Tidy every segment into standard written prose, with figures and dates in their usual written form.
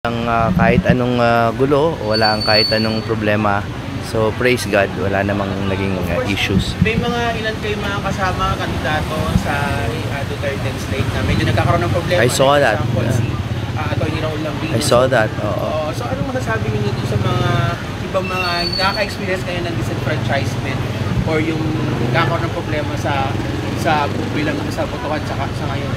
Kahit anong gulo, wala ang kahit anong problema. So praise God, wala namang naging issues. May ilan kayo mga kasama kandidato sa Duterte slate na medyo nagkakaroon ng problema. I saw that. Si Atty. Raul Lambino. I saw that. Oo. So anong masasabi niyo dito sa mga ibang mga nakaka-experience kayo ng disenfranchisement or yung nagkakaroon ng problema sa bilang sa botohan sa ngayon?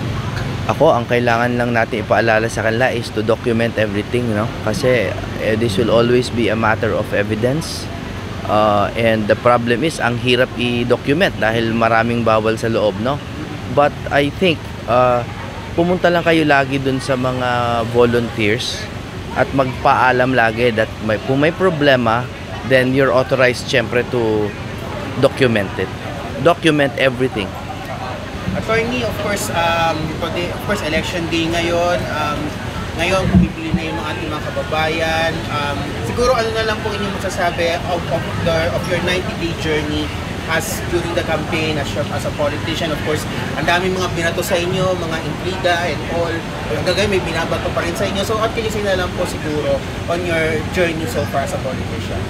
Ako, ang kailangan lang natin ipaalala sa kanila is to document everything, no? Kasi this will always be a matter of evidence. And the problem is, ang hirap i-document dahil maraming bawal sa loob, no? But I think, pumunta lang kayo lagi dun sa mga volunteers at magpaalam lagi that kung may problema, then you're authorized syempre to document it. Document everything. Attorney, of course, election day ngayon. Ngayon, pumipili na yung ating mga kababayan. Siguro ano na lang po inyong masasabi of your 90-day journey as during the campaign, as a politician. Of course, ang daming mga binato sa inyo, mga intriga and all. Hanggang ngayon, may binabato pa rin sa inyo. So, at kilisay na lang po siguro on your journey so far as a politician.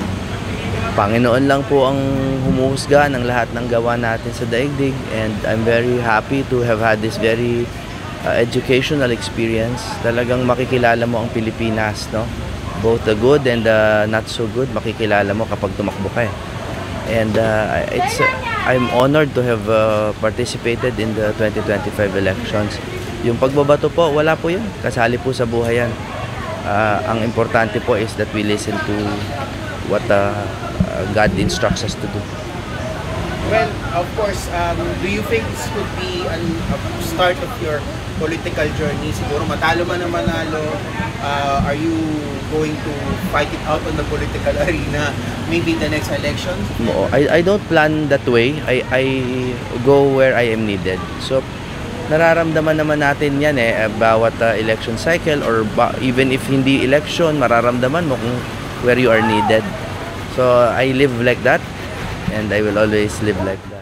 Panginoon lang po ang humuhusga ng lahat ng gawa natin sa daigdig, and I'm very happy to have had this very educational experience. Talagang makikilala mo ang Pilipinas, no? Both the good and the not so good, makikilala mo kapag tumakbo ka. And I'm honored to have participated in the 2025 elections. Yung pagbabato po, wala po yan. Kasali po sa buhay yan. Ang importante po is that we listen to what God instructs us to do. Well, of course, do you think this could be a start of your political journey? Siguro matalo man o manalo, are you going to fight it out on the political arena maybe the next election? No, I don't plan that way. I go where I am needed. So nararamdaman naman natin yan bawat election cycle, or even if hindi election, mararamdaman mo kung where you are needed. So I live like that, and I will always live like that.